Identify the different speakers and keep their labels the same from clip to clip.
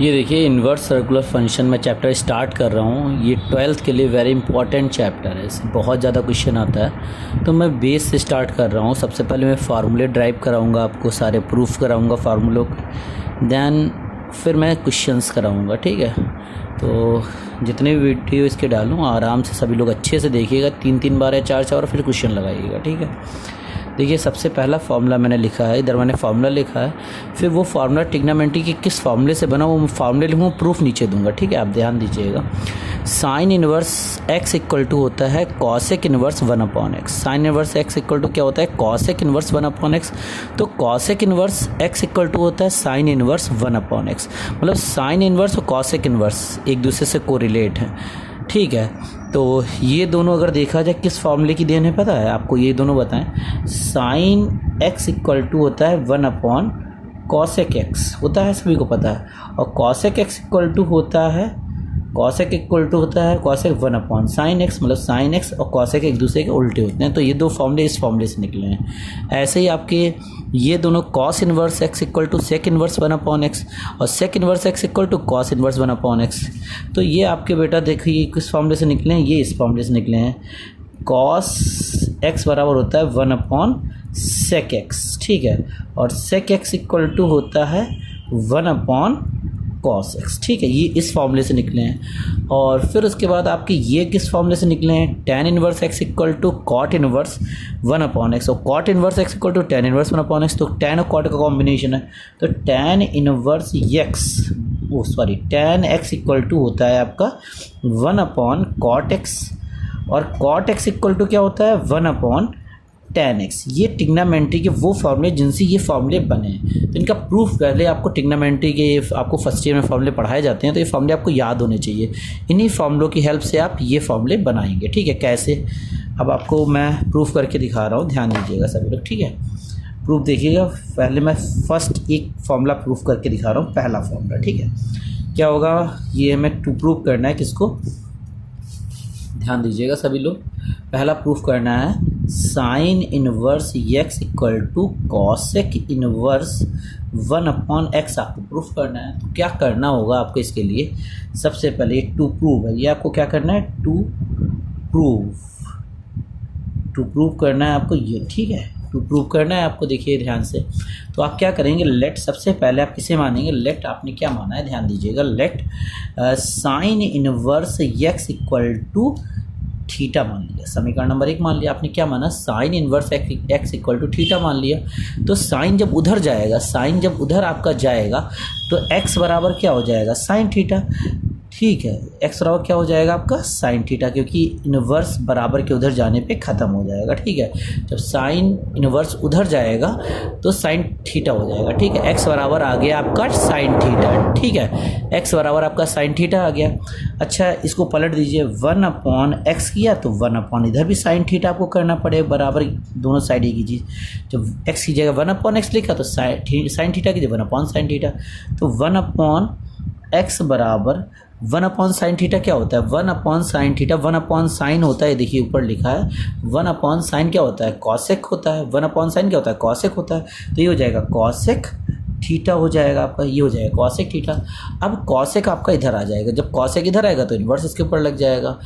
Speaker 1: ये देखिए inverse circular function में चैप्टर स्टार्ट कर रहा हूँ। ये 12th के लिए वेरी इंपॉर्टेंट चैप्टर है, इससे बहुत ज़्यादा क्वेश्चन आता है। तो मैं बेस से स्टार्ट कर रहा हूँ। सबसे पहले मैं फार्मूले ड्राइव कराऊँगा, आपको सारे प्रूफ कराऊँगा फार्मूलों के, देन फिर मैं क्वेश्चंस कराऊँगा। ठीक है, तो जितने भी वीडियो इसके डालूँ आराम से सभी लोग अच्छे से देखिएगा, 3 बार या 4 बार फिर क्वेश्चन लगाइएगा। ठीक है, देखिए सबसे पहला फार्मूला मैंने लिखा है, इधर मैंने फार्मूला लिखा है, फिर वो फार्मूला ट्रिग्नोमेट्री के किस फार्मूले से बना वो फार्मूले लिखूँ, प्रूफ नीचे दूंगा। ठीक है, आप ध्यान दीजिएगा। Sine inverse x equal to होता है cosec inverse 1/x। Sine inverse x equal to क्या होता है, कॉसेक इनवर्स 1/x। तो cosec inverse x equal to होता है साइन इनवर्स 1/x। मतलब साइन इनवर्स और कॉसेक इनवर्स एक दूसरे से कोरिलेट है। ठीक है, तो ये दोनों अगर देखा जाए किस फॉर्मूले की देन है पता है आपको, ये दोनों बताएं। साइन एक्स इक्वल टू होता है 1/कॉसेक एक्स, होता है, सभी को पता है। और कॉसेक एक्स इक्वल टू होता है कॉसेक 1/साइन एक्स। मतलब साइन एक्स और कॉसेक एक दूसरे के उल्टे होते हैं। तो ये दो फॉर्मूले इस फॉर्मूले से निकले हैं। ऐसे ही आपके ये दोनों cos inverse x equal to sec inverse 1/x और sec inverse x equal to cos inverse 1/x। तो ये आपके बेटा देखिए किस फॉर्मूले से निकले हैं, ये इस फॉर्मूले से निकले हैं। कॉस एक्स बराबर होता है 1/सेक एक्स। ठीक है, और सेक एक्स इक्वल टू होता है 1/कॉस एक्स। ठीक है, ये इस फॉर्मूले से निकले हैं। और फिर उसके बाद आपके ये किस फॉर्मूले से निकले हैं, tan inverse x equal to cot inverse 1/x और cot inverse x equal to tan inverse 1/x। तो टेन और कॉट का कॉम्बिनेशन है, तो टेन एक्स इक्वल टू होता है आपका 1/कॉट एक्स और कॉट एक्स इक्वल टू क्या होता है 1/tan x। ये ट्रिग्नोमेट्री के वो फॉर्मूले जिनसे ये फॉर्मूले बने हैं। तो इनका प्रूफ पहले आपको ट्रिग्नोमेट्री के आपको फर्स्ट ईयर में फॉर्मूले पढ़ाए जाते हैं, तो ये फॉर्मूले आपको याद होने चाहिए। इन्हीं फॉर्मूलों की हेल्प से आप ये फॉर्मूले बनाएंगे। ठीक है, कैसे, अब आपको मैं प्रूफ करके दिखा रहा हूँ, ध्यान दीजिएगा सभी लोग। ठीक है, प्रूफ देखिएगा। पहले मैं फर्स्ट एक फॉर्मूला प्रूफ करके दिखा रहा हूँ, पहला फॉर्मूला। ठीक है, क्या होगा, ये हमें प्रूफ करना है किसको, ध्यान दीजिएगा सभी लोग। पहला प्रूफ करना है sine inverse x equal to cosec inverse 1/x आपको प्रूफ करना है। तो क्या करना होगा आपको इसके लिए, सबसे पहले टू प्रूव है, ये आपको क्या करना है, टू प्रूव करना है आपको ये। ठीक है, टू प्रूव करना है आपको। देखिए ध्यान से, तो आप क्या करेंगे, लेट, सबसे पहले आप किसे मानेंगे, लेट आपने क्या माना है, ध्यान दीजिएगा। Let sine inverse x equal to theta मान लिया, समीकरण नंबर 1 मान लिया। आपने क्या माना, sine inverse x equal to theta मान लिया। तो साइन जब उधर जाएगा, साइन जब उधर आपका जाएगा तो एक्स बराबर क्या हो जाएगा, साइन थीटा। ठीक है, एक्स बराबर क्या हो जाएगा आपका, साइन थीटा, क्योंकि इनवर्स बराबर के उधर जाने पे ख़त्म हो जाएगा। ठीक है, जब साइन इनवर्स उधर जाएगा तो साइन थीटा हो जाएगा। ठीक है, एक्स बराबर आ गया आपका साइन थीटा। ठीक है, एक्स बराबर आपका साइन थीटा आ गया। अच्छा, इसको पलट दीजिए, 1/x किया तो 1/ इधर भी साइन थीटा आपको करना पड़ेगा, बराबर दोनों साइड एक ही चीज़। जब x की जगह 1/x लिखा तो साइन थीटा की जगह 1/साइन थीटा। तो 1/x बराबर 1/साइन थीटा क्या होता है, 1/साइन थीटा, 1/साइन होता है, देखिए ऊपर लिखा है 1/साइन क्या होता है, कॉसेक होता है। 1/साइन क्या होता है, कॉसेक होता है। तो ये हो जाएगा कॉसेक थीटा हो जाएगा आपका, ये हो जाएगा कॉसेक थीटा। अब कॉसेक आपका इधर आ जाएगा, जब कॉसेक इधर आएगा तो इन्वर्स इसके ऊपर लग जाएगा।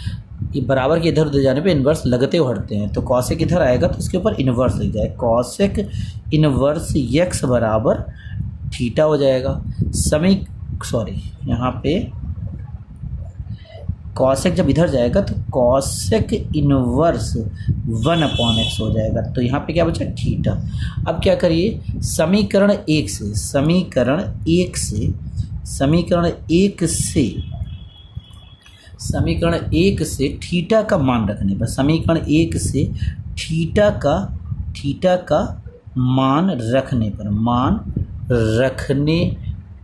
Speaker 1: ये बराबर के इधर उधर जाने पे इन्वर्स लगते हटते हैं, तो कॉसेक इधर आएगा तो इसके ऊपर इन्वर्स लग जाएगा। कॉसेक इन्वर्स एक्स बराबर थीटा हो जाएगा। यहाँ पे कॉसेक जब इधर जाएगा तो कॉसेक इनवर्स 1/x हो जाएगा। तो यहाँ पे क्या बचा, थीटा। अब क्या करिए, समीकरण एक से थीटा का मान रखने पर, समीकरण 1 से थीटा का मान रखने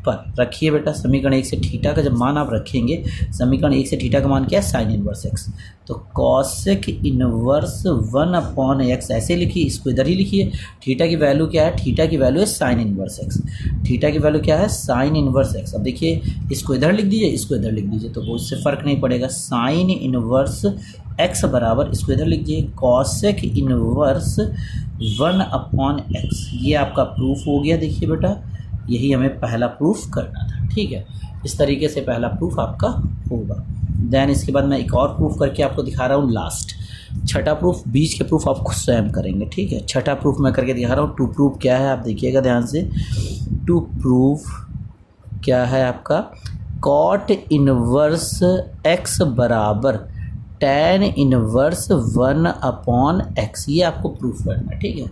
Speaker 1: पर रखिए बेटा। समीकरण 1 से थीटा का जब मान आप रखेंगे, समीकरण 1 से थीटा का मान क्या है, साइन इनवर्स एक्स। तो कॉसेक इनवर्स 1/x ऐसे लिखिए, इसको इधर ही लिखिए। थीटा की वैल्यू क्या है, थीटा की वैल्यू है साइन इनवर्स एक्स। थीटा की वैल्यू क्या है, साइन इनवर्स एक्स। अब देखिए, इसको इधर लिख दीजिए, इसको इधर लिख दीजिए, तो वो इससे फ़र्क नहीं पड़ेगा। साइन इनवर्स एक्स बराबर, इसको इधर लिख दीजिए, कॉसेक इनवर्स 1/x। ये आपका प्रूफ हो गया। देखिए बेटा, यही हमें पहला प्रूफ करना था, ठीक है। इस तरीके से पहला प्रूफ आपका होगा। देन इसके बाद मैं एक और प्रूफ करके आपको दिखा रहा हूँ लास्ट, छठा प्रूफ। बीच के प्रूफ आप खुद स्वयं करेंगे, ठीक है। छठा प्रूफ मैं करके दिखा रहा हूँ। टू प्रूफ क्या है आप देखिएगा ध्यान से। टू प्रूफ क्या है आपका, कॉट इनवर्स x बराबर tan इनवर्स 1/x, ये आपको प्रूफ करना है, ठीक है।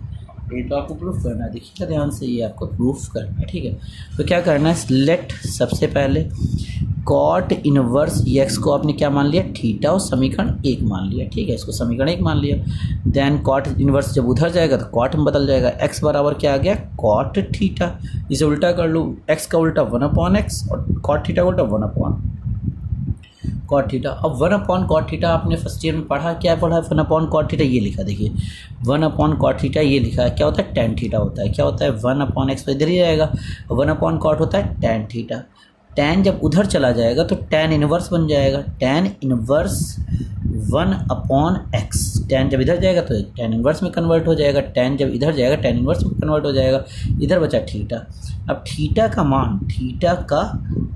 Speaker 1: ये तो आपको प्रूफ करना है, देखिएगा ध्यान से, ये आपको प्रूफ करना है, ठीक है। तो क्या करना है, लेट सबसे पहले कॉट इनवर्स x को आपने क्या मान लिया, थीटा, और समीकरण 1 मान लिया, ठीक है। इसको समीकरण 1 मान लिया। देन कॉट इनवर्स जब उधर जाएगा तो कॉट में बदल जाएगा। x बराबर क्या आ गया, कॉट थीटा। इसे उल्टा कर लो, x का उल्टा 1/x और कॉट थीटा का उल्टा 1/cot थीटा। अब 1/cot थीटा आपने फर्स्ट ईयर में पढ़ा, क्या पढ़ा है, 1/cot थीटा ये लिखा, देखिए 1/cot थीटा ये लिखा है, क्या होता है, tan थीटा होता है। क्या होता है, 1/x तो इधर ही रहेगा, 1/cot होता है tan थीटा। tan जब उधर चला जाएगा तो tan इनवर्स बन जाएगा, tan इनवर्स 1/x। tan जब इधर जाएगा तो tan इनवर्स में कन्वर्ट हो जाएगा, tan जब इधर जाएगा tan इनवर्स में कन्वर्ट हो जाएगा। इधर बचा थीटा। अब थीटा का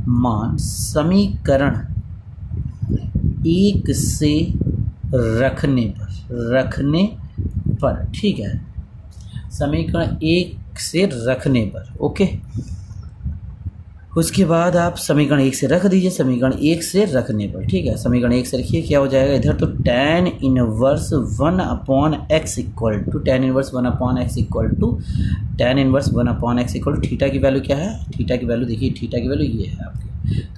Speaker 1: मान समीकरण 1 से रखने पर, ठीक है, समीकरण 1 से रखने पर, ओके। उसके बाद आप समीकरण 1 से रख दीजिए, समीकरण 1 से रखने पर, ठीक है। समीकरण 1 से रखिए, क्या हो जाएगा इधर, तो tan inverse 1/x equal to tan inverse 1/x equal to tan inverse 1/x equal to theta की वैल्यू क्या है, थीटा की वैल्यू देखिए, थीटा की वैल्यू ये है आपकी,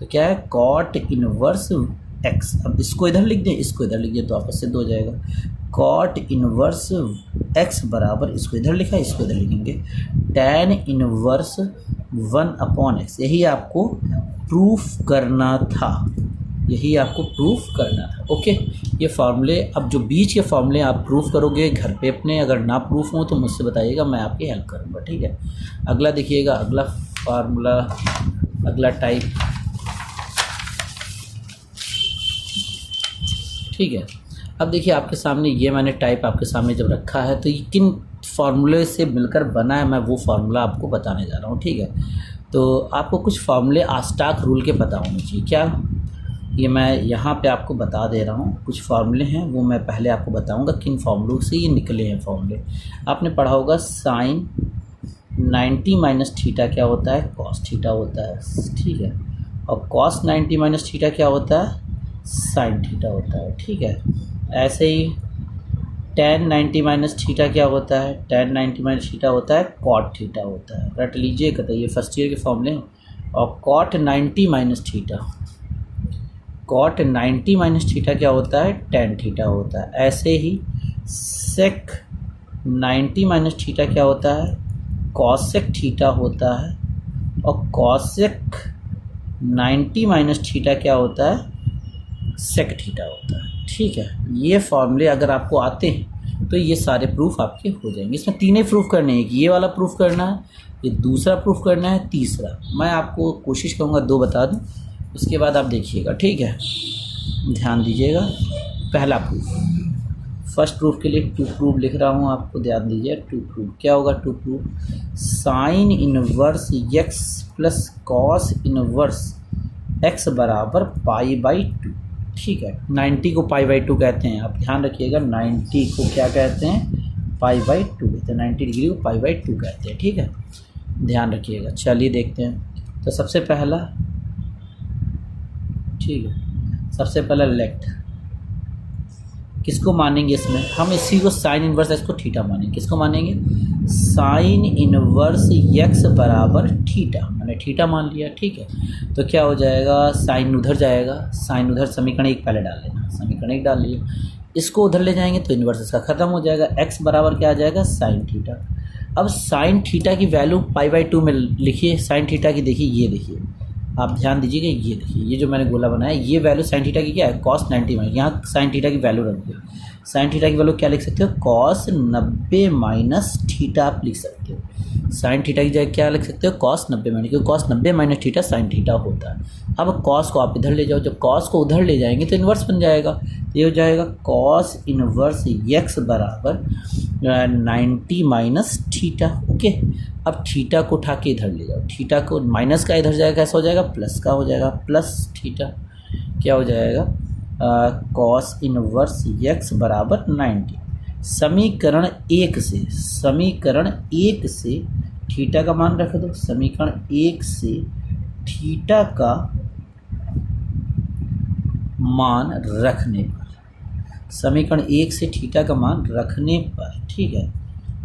Speaker 1: तो क्या है, कॉट इनवर्स x। अब इसको इधर लिख दें, इसको इधर लिख दें तो आपस सिद्ध हो जाएगा। कॉट इनवर्स x बराबर, इसको इधर लिखा है, इसको इधर लिखेंगे, tan इनवर्स 1/x। यही आपको प्रूफ करना था, यही आपको प्रूफ करना था, ओके। ये फार्मूले, अब जो बीच के फार्मूले आप प्रूफ करोगे घर पे अपने, अगर ना प्रूफ हो तो मुझसे बताइएगा, मैं आपकी हेल्प करूँगा, ठीक है। अगला देखिएगा, अगला फार्मूला, अगला टाइप, ठीक है। अब देखिए आपके सामने ये मैंने टाइप आपके सामने जब रखा है तो ये किन फार्मूले से मिलकर बना है, मैं वो फार्मूला आपको बताने जा रहा हूँ, ठीक है। तो आपको कुछ फार्मूले आस्टाक रूल के पता होने चाहिए, क्या, ये मैं यहाँ पे आपको बता दे रहा हूँ। कुछ फार्मूले हैं वो मैं पहले आपको बताऊँगा किन फार्मूलों से ये निकले हैं फार्मूले। आपने पढ़ा होगा साइन 90 माइनस थीटा क्या होता है, कॉस थीटा होता है, ठीक है। और कॉस 90 माइनस थीटा क्या होता है, साइन थीटा होता है, ठीक है। ऐसे ही tan 90 माइनस थीटा क्या होता है, tan 90 माइनस थीटा होता है कॉट थीटा होता है, रट लीजिए कहते ये फर्स्ट ईयर के फॉर्मूले हैं। और cot 90 minus theta, cot 90 minus theta क्या होता है, tan थीटा होता है। ऐसे ही सेक 90 माइनस थीटा क्या होता है, कॉसेक थीटा होता है। और कॉसेक 90 माइनस थीटा क्या होता है, सेक थीटा होता है, ठीक है। ये फॉर्मूले अगर आपको आते हैं तो ये सारे प्रूफ आपके हो जाएंगे। इसमें तीन ही प्रूफ करने हैं, ये वाला प्रूफ करना है, ये दूसरा प्रूफ करना है, तीसरा मैं आपको कोशिश करूँगा 2 बता दूँ, उसके बाद आप देखिएगा, ठीक है। ध्यान दीजिएगा, पहला प्रूफ, फर्स्ट प्रूफ के लिए 2 प्रूफ लिख रहा हूँ, आपको ध्यान दीजिए। 2 प्रूफ क्या होगा, 2 proof sine inverse x plus cos inverse x बराबर π/2, ठीक है। 90 को π/2 कहते हैं, आप ध्यान रखिएगा, 90 को क्या कहते हैं, π/2 कहते हैं, 90 डिग्री को π/2 कहते हैं, ठीक है, ध्यान रखिएगा। चलिए देखते हैं, तो सबसे पहला, ठीक है, सबसे पहला लेट, किसको मानेंगे इसमें हम, इसी को साइन इनवर्स x को थीटा मानेंगे। किसको मानेंगे, साइन इनवर्स x बराबर थीटा, मैंने थीटा मान लिया, ठीक है। तो क्या हो जाएगा, साइन उधर जाएगा, साइन उधर, समीकरण 1 पहले डाल लेना, समीकरण 1 डाल लिया, इसको उधर ले जाएंगे तो इन्वर्स इसका ख़त्म हो जाएगा, x बराबर क्या आ जाएगा, साइन थीटा। अब साइन थीटा की वैल्यू π/2 में लिखिए, साइन थीटा की देखिए, ये देखिए, आप ध्यान दीजिएगा, ये देखिए, ये जो मैंने गोला बनाया, ये वैल्यू साइन थीटा की क्या है, कॉस 90 माइनस, यहाँ साइन थीटा की वैल्यू रख दो। साइन थीटा की वैल्यू क्या लिख सकते हो, कॉस 90 माइनस थीटा आप लिख सकते हो। साइन थीटा की जगह क्या लिख सकते हो, कॉस 90 माइनस, क्योंकि cos 90 minus theta sine theta होता है। अब कॉस को आप इधर ले जाओ, जब कॉस को उधर ले जाएंगे तो इन्वर्स बन जाएगा। ये हो जाएगा कॉस इन्वर्स एक्स बराबर 90 माइनस थीटा। ओके, अब थीटा को उठा के इधर ले जाओ, थीटा को माइनस का इधर जाएगा, कैसा हो जाएगा, प्लस का हो जाएगा, प्लस थीटा क्या हो जाएगा, कॉस इन्वर्स एक्स बराबर 90। समीकरण एक से थीटा का मान रख दो, समीकरण एक से थीटा का मान रखने पर, समीकरण एक से थीटा का मान रखने पर, ठीक है,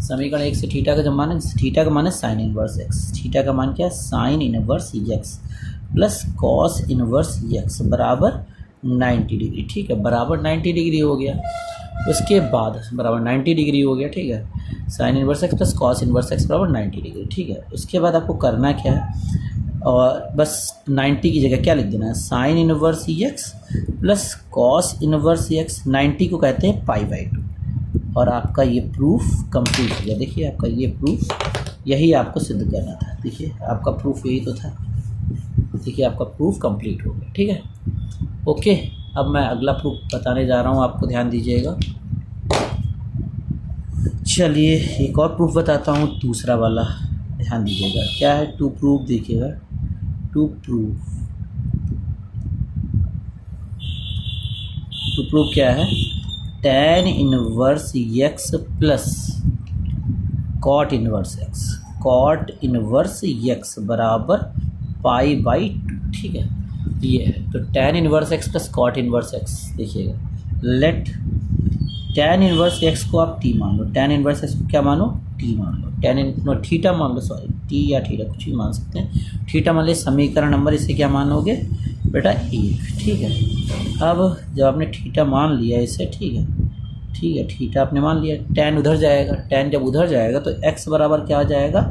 Speaker 1: समीकरण एक से थीटा का जब मान है, थीटा का मान है साइन इनवर्स एक्स, थीटा का मान क्या है, sine inverse x plus cos inverse x बराबर 90 डिग्री, ठीक है, बराबर 90 डिग्री हो गया। उसके बाद बराबर 90 डिग्री हो गया, ठीक है, sine inverse x plus cos inverse x बराबर 90 डिग्री, ठीक है। उसके बाद आपको करना क्या है, और बस 90 की जगह क्या लिख देना है, sine inverse x plus cos inverse x, 90 को कहते हैं π/2, और आपका ये प्रूफ कंप्लीट हो गया। देखिए आपका ये प्रूफ, यही आपको सिद्ध करना था। देखिए आपका प्रूफ यही तो था, देखिए आपका प्रूफ कंप्लीट हो गया, ठीक है। ओके, अब मैं अगला प्रूफ बताने जा रहा हूँ, आपको ध्यान दीजिएगा। चलिए एक और प्रूफ बताता हूँ, दूसरा वाला, ध्यान दीजिएगा क्या है, टू प्रूफ, देखिएगा टू प्रूफ क्या है, tan inverse x plus cot inverse x बराबर π/2, ठीक है, ये है। तो tan inverse x plus cot inverse x, देखिएगा, लेट tan इनवर्स एक्स को आप t मान लो, tan इनवर्स एक्स को क्या मानो, t मान लो, थीटा मान लो, सॉरी t या थीटा कुछ भी मान सकते हैं, थीटा मान ले, समीकरण नंबर इसे क्या मानोगे बेटा 1, ठीक है। अब जब आपने थीटा मान लिया इसे, ठीक है, थीटा आपने मान लिया, tan उधर जाएगा, tan जब उधर जाएगा तो x बराबर क्या आ जाएगा,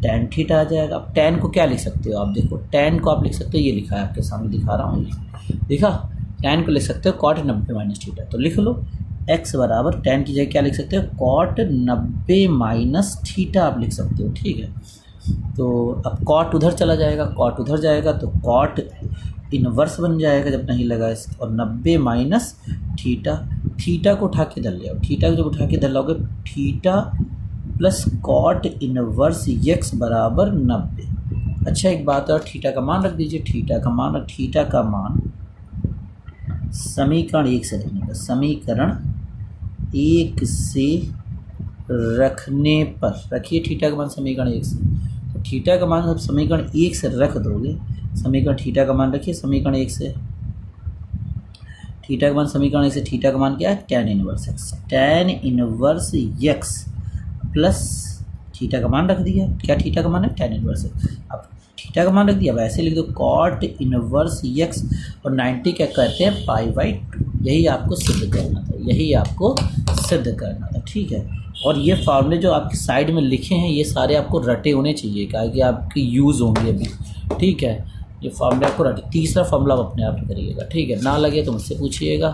Speaker 1: tan थीटा आ जाएगा। अब tan को क्या लिख सकते हो आप, देखो tan को आप लिख सकते हो, ये लिखा है आपके सामने दिखा रहा हूँ, ये देखा, tan को लिख सकते हो cot 90 माइनस थीटा, तो लिख लो x बराबर tan की जगह क्या लिख सकते हो, cot 90 माइनस थीटा आप लिख सकते हो, ठीक है। तो अब cot उधर चला जाएगा, cot उधर जाएगा तो cot इनवर्स बन जाएगा जब नहीं लगा इस, और 90 माइनस थीटा को उठा के इधर ले आओ, थीटा को जब उठा के इधर लाओगे, theta plus cot inverse x बराबर 90। अच्छा एक बात और, थीटा का मान रख दीजिए, थीटा का मान समीकरण एक से रखने का, समीकरण एक से रखने पर रखिए थीटा का मान समीकरण एक से, तो थीटा का मान जब समीकरण एक से रख दोगे, समीकरण थीटा का मान रखिए समीकरण एक से, थीटा का मान समीकरण एक से, थीटा का मान क्या है, tan inverse x plus theta का मान रख दिया, क्या थीटा का मान है, tan इनवर्स एक्स। अब थीटा का मान रख दिया, वैसे लिख दो cot इनवर्स एक्स, और 90 क्या करते हैं π/2, यही आपको सिद्ध करना था, ठीक है। और ये फार्मूले जो आपकी साइड में लिखे हैं ये सारे आपको रटे होने चाहिए, क्या कि आपके यूज़ होंगे अभी, ठीक है। ये फार्मूला आपको रटे, तीसरा फार्मूला आप अपने आप करिएगा, ठीक है, ना लगे तो मुझसे पूछिएगा।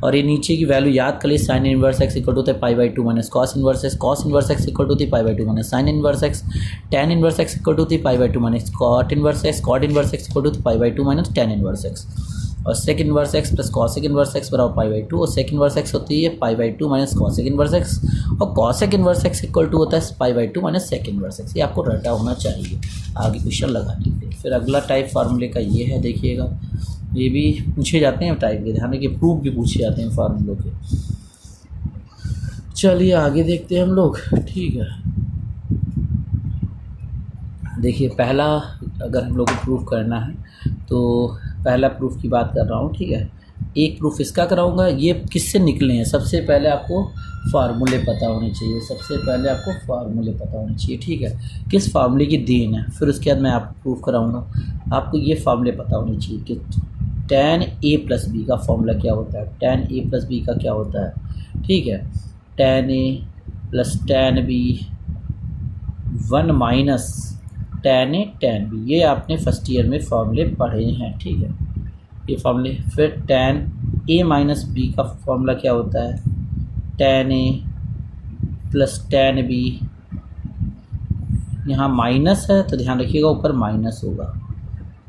Speaker 1: और ये नीचे की वैल्यू याद कर लीजिए, sine inverse x equal to होता है π/2 minus cos inverse x, cos inverse x equal to होती है π/2 minus sine inverse x, tan inverse x equal to होती है π/2 minus cot inverse x, cot inverse x equal to होती है π/2 minus tan inverse x, और sec inverse x plus cosec inverse x बराबर π/2, और sec inverse x होती है π/2 minus cosec inverse x, और cosec inverse x equal to होता है π/2 माइनस सेक इनवर्स एक्स। ये आपको रटा होना चाहिए आगे क्वेश्चन लगाने के लिए। फिर अगला टाइप फार्मूले का ये है, देखिएगा, ये भी पूछे जाते हैं टाइप के, ध्यान रखिए प्रूफ भी पूछे जाते हैं फार्मूलों के। चलिए आगे देखते हैं हम लोग, ठीक है। देखिए पहला, अगर हम लोग को प्रूफ करना है तो पहला प्रूफ की बात कर रहा हूँ, ठीक है। एक प्रूफ इसका कराऊंगा, ये किससे निकले हैं, सबसे पहले आपको फार्मूले पता होने चाहिए, ठीक है, किस फार्मूले की देन है। फिर उसके बाद मैं आपको प्रूफ कराऊंगा, आपको ये फार्मूले पता होने चाहिए कि tan a प्लस बी का फॉर्मूला क्या होता है, tan a प्लस बी का क्या होता है, ठीक है, tan a plus tan b 1 minus tan a tan b, ये आपने फर्स्ट ईयर में फॉर्मूले पढ़े हैं, ठीक है, ये फॉर्मूले। फिर tan a माइनस बी का फॉर्मूला क्या होता है, tan a plus tan b यहाँ माइनस है तो ध्यान रखिएगा ऊपर माइनस होगा,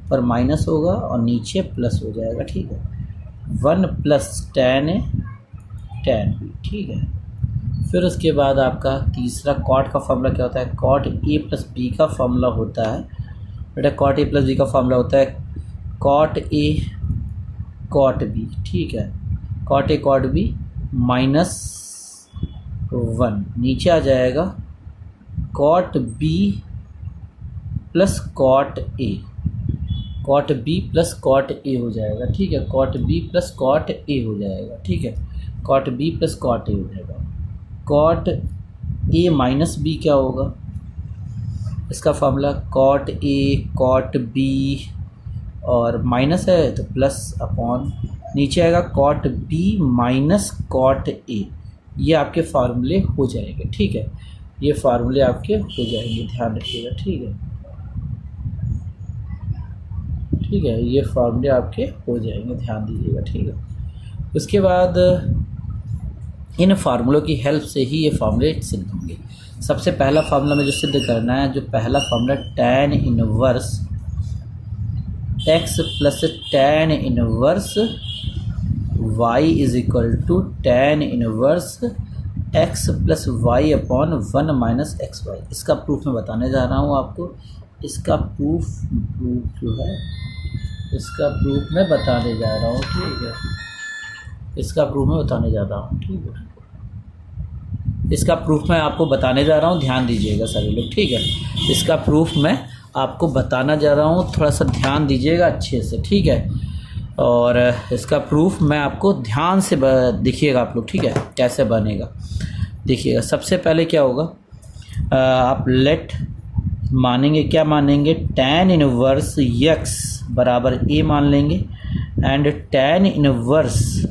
Speaker 1: ऊपर माइनस होगा और नीचे प्लस हो जाएगा, ठीक है। 1 + tan A tan B, ठीक है। फिर उसके बाद आपका तीसरा कॉट का फॉर्मूला क्या होता है, कॉट A + B का फॉर्मूला होता है बेटा, कॉट A + B का फॉर्मूला होता है कॉट A कॉट B, ठीक है। कॉट A कॉट B -1 नीचे आ जाएगा cot B + cot A, cot B + cot A हो जाएगा, ठीक है। कॉट B + कॉट A हो जाएगा, ठीक है। कॉट B + कॉट A हो जाएगा। कॉट A - B क्या होगा, इसका formula cot A cot B और माइनस है तो प्लस अपॉन नीचे आएगा कॉट B - कॉट A। ये आपके फार्मूले हो जाएंगे, ठीक है। ये फार्मूले आपके हो जाएंगे, ध्यान रखिएगा, ठीक है। ठीक है, ये फार्मूले आपके हो जाएंगे, ध्यान दीजिएगा, ठीक है। उसके बाद इन फार्मूलों की हेल्प से ही ये फार्मूले सिद्ध होंगे। सबसे पहला फार्मूला में जो सिद्ध करना है, जो पहला formula tan inverse x + tan inverse y = tan inverse x + y / 1 - xy। इसका प्रूफ मैं बताने जा रहा हूँ आपको। इसका प्रूफ जो है, इसका प्रूफ मैं बताने जा रहा हूँ, ठीक है। इसका प्रूफ मैं बताने जा रहा हूँ, ठीक है। इसका प्रूफ मैं आपको बताने जा रहा हूँ, ध्यान दीजिएगा सभी लोग, ठीक है। इसका प्रूफ मैं आपको बताना जा रहा हूँ, थोड़ा सा ध्यान दीजिएगा अच्छे से, ठीक है। और इसका प्रूफ मैं आपको ध्यान से देखिएगा आप लोग, ठीक है, कैसे बनेगा देखिएगा। सबसे पहले क्या होगा, आप लेट मानेंगे, क्या मानेंगे, tan इनवर्स x बराबर a मान लेंगे एंड tan इनवर्स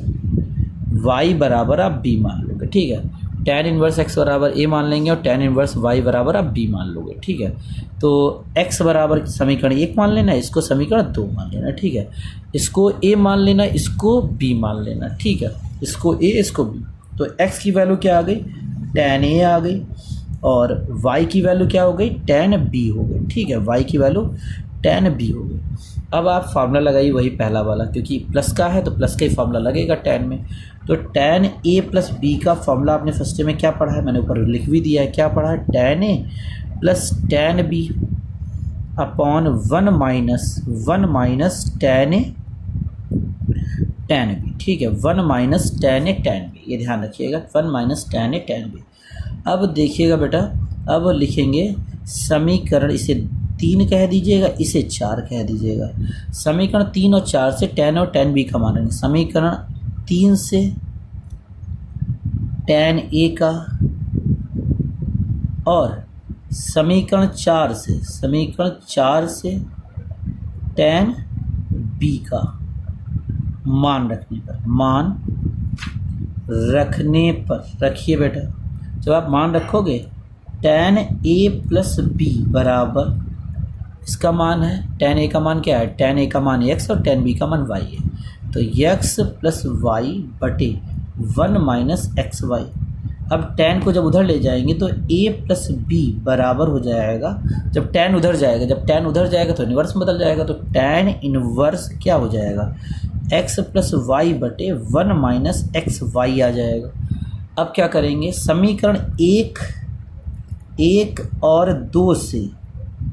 Speaker 1: y बराबर आप b मान लोगे, ठीक है। tan इनवर्स x बराबर a मान लेंगे और tan इनवर्स y बराबर आप b मान लोगे, ठीक है। तो x बराबर समीकरण 1 मान लेना, इसको समीकरण 2 मान लेना, ठीक है। इसको a मान लेना, इसको b मान लेना, ठीक है। इसको a, इसको b। तो x की वैल्यू क्या आ गई, tan a आ गई और y की वैल्यू क्या हो गई, tan b हो गई, ठीक है। y की वैल्यू tan b हो गई। अब आप फार्मूला लगाइए वही पहला वाला, क्योंकि प्लस का है तो प्लस का ही फार्मूला लगेगा tan में। तो tan a + b का फार्मूला आपने फर्स्ट में क्या पढ़ा है, मैंने ऊपर लिख भी दिया है, क्या पढ़ा है, tan a + tan b upon 1 - tan a tan b, ठीक है। 1 - tan a tan b, ये ध्यान रखिएगा, 1 - tan a tan b। अब देखिएगा बेटा, अब लिखेंगे समीकरण, इसे 3 कह दीजिएगा, इसे 4 कह दीजिएगा। समीकरण 3 और 4 से tan और tan b का मान लेंगे। समीकरण 3 से tan a का और समीकरण 4 से tan b का मान रखने पर रखिए बेटा, जब आप मान रखोगे tan a + b बराबर, इसका मान है, tan a का मान क्या है, tan a का मान x और tan b का मान y है। तो x + y बटे 1 - xy। अब tan को जब उधर ले जाएंगे तो a + b बराबर हो जाएगा, जब tan उधर जाएगा तो इन्वर्स में बदल जाएगा, तो tan इन्वर्स क्या हो जाएगा, x + y बटे 1 - xy आ जाएगा। अब क्या करेंगे, समीकरण 1 और 2 से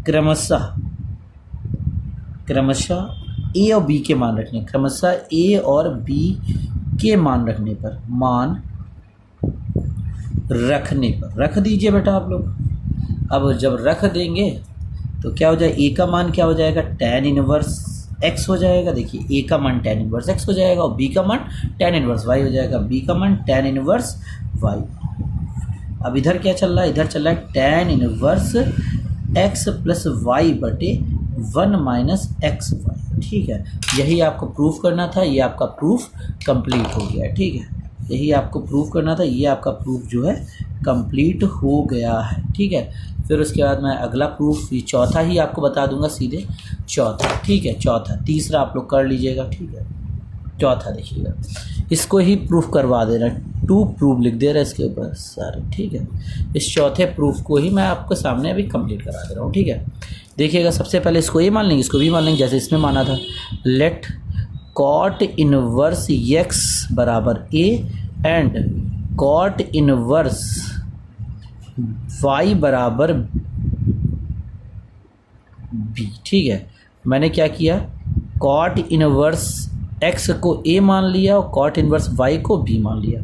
Speaker 1: क्रमशः a और b के मान रखने, क्रमशः a और b के मान रखने पर, रख दीजिए बेटा आप लोग। अब जब रख देंगे तो क्या हो जाएगा, a का मान क्या हो जाएगा, tan इनवर्स x हो जाएगा। देखिए a का मान tan इनवर्स x हो जाएगा और b का मान tan इनवर्स y हो जाएगा, b का मान tan इनवर्स y। अब इधर क्या चल रहा है, इधर चल रहा है tan इनवर्स x + y बटे 1 - xy, ठीक है। यही आपको प्रूफ करना था, ये आपका प्रूफ कंप्लीट हो गया है, ठीक है। यही आपको प्रूफ करना था, ये आपका प्रूफ जो है कंप्लीट हो गया है, ठीक है। फिर उसके बाद मैं अगला प्रूफ, ये चौथा ही आपको बता दूंगा सीधे, चौथा, ठीक है। चौथा, तीसरा आप लोग कर लीजिएगा, ठीक है। चौथा देखिएगा, इसको ही प्रूफ करवा दे रहा है, टू प्रूफ लिख दे रहा है इसके ऊपर सारे, ठीक है। इस चौथे प्रूफ को ही मैं आपके सामने अभी कंप्लीट करा दे रहा हूँ, ठीक है। देखिएगा, सबसे पहले इसको ये मान लेंगे, इसको भी मान लेंगे जैसे इसमें माना था। लेट कॉट इनवर्स x बराबर a and cot inverse y बराबर b, ठीक है। मैंने क्या किया, कॉट इनवर्स x को a मान लिया और कॉट इनवर्स y को b मान लिया,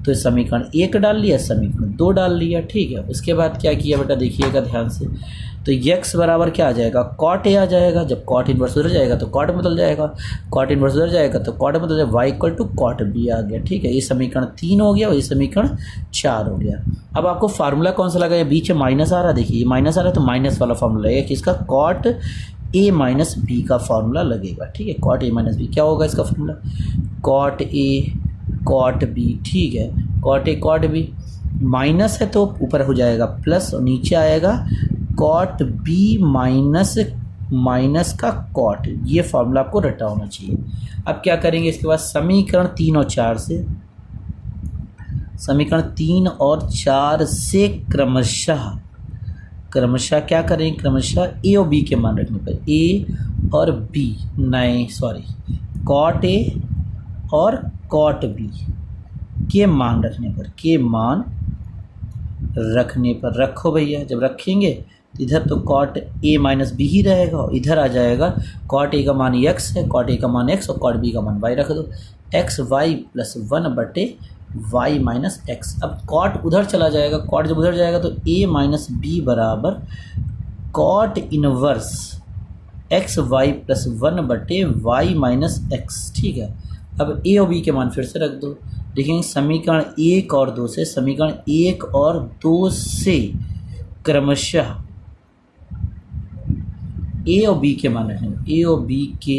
Speaker 1: तो समीकरण 1 डाल लिया, समीकरण 2 डाल लिया, ठीक है। उसके बाद क्या किया बेटा, देखिएगा ध्यान से, तो x बराबर क्या आ जाएगा, कॉट a आ जाएगा, जब कॉट इनवर्स उधर जाएगा तो कॉट बदल जाएगा, कॉट इनवर्स उधर जाएगा तो कॉट बदल जाएगा, y equal to cot b आ गया, ठीक है। ये समीकरण 3 हो गया और ये समीकरण 4 हो गया। अब आपको फार्मूला कौन सा लगा, बीच में माइनस आ रहा है, देखिए ये माइनस आ रहा है तो माइनस वाला फार्मूला लगेगा किसका, कॉट a माइनस बी का फार्मूला लगेगा, ठीक है। कॉट a माइनस बी क्या होगा इसका formula, cot a cot b, ठीक है। Cot a cot b, minus है तो ऊपर हो जाएगा प्लस और नीचे आएगा कॉट b माइनस माइनस का कॉट, ये फार्मूला आपको रटा होना चाहिए। अब क्या करेंगे इसके बाद, समीकरण 3 और 4 से, समीकरण 3 और 4 से क्रमशः क्या करेंगे, क्रमशः ए और बी के मान रखने पर, ए और बी, नहीं सॉरी, कॉट ए और कॉट बी के मान रखने पर, के मान रखने पर रखो भैया। जब रखेंगे तो इधर तो कॉट ए माइनस बी ही रहेगा और इधर आ जाएगा कॉट ए का मान x है, कॉट ए का मान x और कॉट बी का मान y रख दो, एक्स वाई प्लस 1 बटे y माइनस एक्स। अब कॉट उधर चला जाएगा, कॉट जब उधर जाएगा तो a माइनस बी बराबर cot inverse x y plus 1 बटे y माइनस एक्स, ठीक है। अब a और b के मान फिर से रख दो, देखेंगे समीकरण 1 और 2 से, समीकरण 1 और 2 से क्रमशः a और b के मान रखने पर, a और b के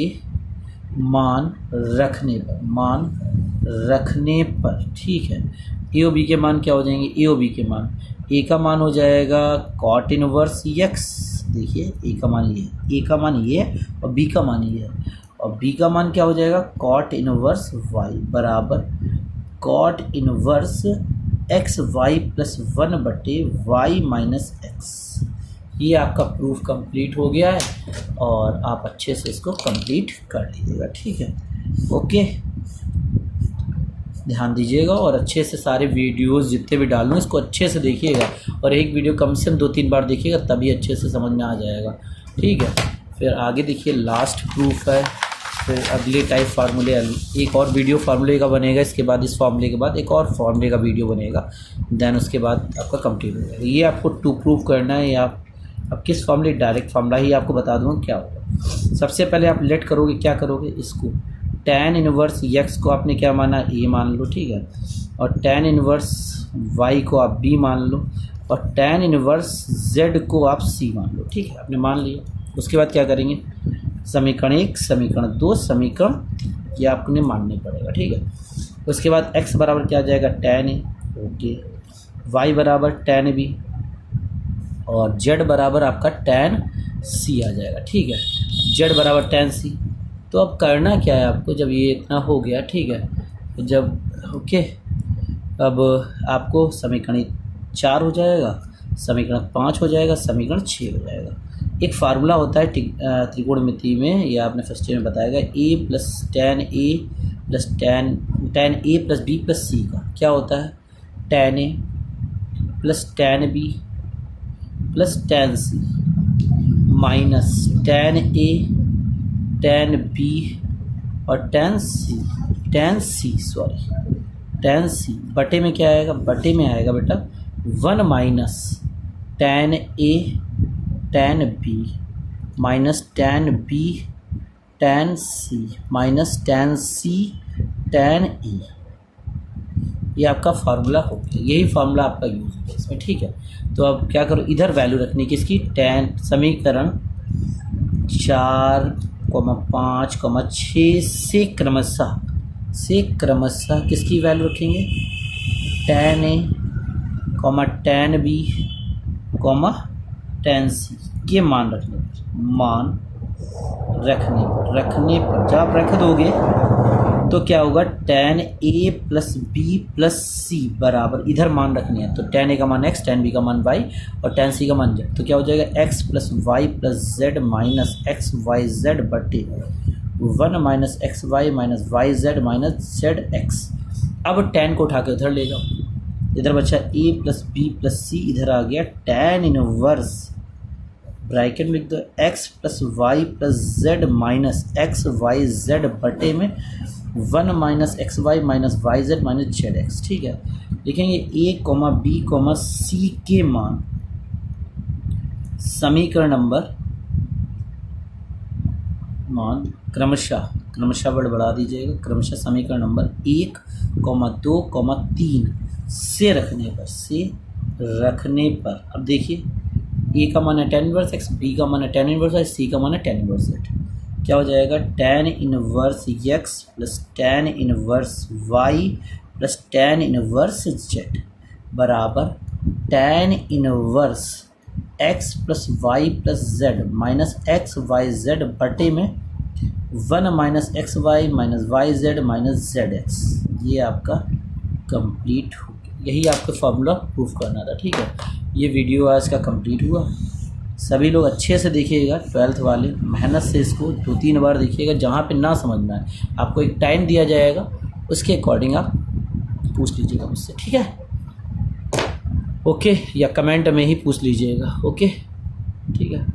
Speaker 1: मान रखने पर, ठीक है। ए और बी के मान क्या हो जाएंगे, ए और बी के मान, ए का मान हो जाएगा कॉट इनवर्स एक्स, देखिए ए का मान ये है, ए का मान ये है और बी का मान ये है, और बी का मान क्या हो जाएगा कॉट इनवर्स वाई बराबर cot inverse x y plus 1 बटे वाई माइनस एक्स। ये आपका प्रूफ कंप्लीट हो गया है और आप अच्छे से इसको कंप्लीट कर लीजिएगा, ठीक है। ओके, ध्यान दीजिएगा और अच्छे से सारे वीडियोस जितने भी डालूँ इसको अच्छे से देखिएगा और एक वीडियो कम से कम 2-3 बार देखिएगा तभी अच्छे से समझ में आ जाएगा, ठीक है। फिर आगे देखिए लास्ट प्रूफ है, फिर अगले टाइप फार्मूले, एक और वीडियो फार्मूले का बनेगा, इसके बाद इस फार्मूले के बाद एक और फार्मूले का वीडियो बनेगा, देन उसके बाद आपका कंप्लीट हो जाएगा। ये आपको टू प्रूफ करना है या अब किस फार्मूले, डायरेक्ट फार्मूला ही आपको बता दूँगा क्या होगा। सबसे पहले आप लेट करोगे, क्या करोगे, इसको tan इनवर्स x को आपने क्या माना, a मान लो, ठीक है, और tan इनवर्स y को आप b मान लो और tan इनवर्स z को आप c मान लो, ठीक है, आपने मान लिया। उसके बाद क्या करेंगे, समीकरण 1 समीकरण 2 समीकरण ये आपने मानने पड़ेगा, ठीक है। उसके बाद x बराबर क्या आ जाएगा tan a, ओके, y बराबर tan b और z बराबर आपका tan c आ जाएगा, ठीक है, z बराबर tan c। तो अब करना क्या है आपको, जब ये इतना हो गया, ठीक है, तो जब ओके, अब आपको समीकरण 4 हो जाएगा, समीकरण 5 हो जाएगा, समीकरण 6 हो जाएगा। एक फार्मूला होता है त्रिकोणमिति में, ये आपने फर्स्ट ईयर में बताएगा, a plus tan a plus tan a plus b plus c का क्या होता है, tan a plus tan b plus tan c minus tan a tan b और tan c बटे में क्या आएगा, बटे में आएगा बेटा 1 minus tan a tan b minus tan b tan c minus tan c tan e। ये आपका फार्मूला हो गया, यही फार्मूला आपका यूज़ होगा इसमें, ठीक है। तो अब क्या करो, इधर वैल्यू रखनी किसकी, tan समीकरण 4, 5, 6 से क्रमशः किसकी वैल्यू रखेंगे, tan a, tan b, tan c के मान रखने पर जब आप रख दोगे तो क्या होगा tan a plus b plus c बराबर, इधर मान रखने हैं तो tan a का मान x, tan b का मान y और tan c का मान z। तो क्या हो जाएगा x plus y plus z minus x y z बटे 1 minus x y minus y z minus z x. अब tan को उठा के उधर ले जाओ, इधर बचा a प्लस बी प्लस सी, इधर आ गया tan इनवर्स ब्रैकेट में लिख दो x plus y plus z minus x y z बटे में 1 minus x y minus y z minus z x. ठीक है, लिखेंगे a comma b comma c के मान समीकरण नंबर क्रमशः बढ़ा दीजिएगा, क्रमशः समीकरण नंबर 1, 2, 3 से रखने पर अब देखिए a का मान है tan इनवर्स x, b का मान है tan इनवर्स y, c का मान है tan इनवर्स z। क्या हो जाएगा tan inverse x plus tan inverse y plus tan inverse z बराबर tan inverse x plus y plus z minus x y z बटे में 1 minus x y minus y z minus z x. ये आपका complete हो गया, यही आपको formula proof करना था। ठीक है, ये वीडियो आज का कंप्लीट हुआ। सभी लोग अच्छे से देखिएगा, 12th वाले मेहनत से इसको 2-3 बार देखिएगा। जहाँ पे ना समझना है आपको एक टाइम दिया जाएगा, उसके अकॉर्डिंग आप पूछ लीजिएगा मुझसे। ठीक है, ओके, या कमेंट में ही पूछ लीजिएगा। ओके, ठीक है।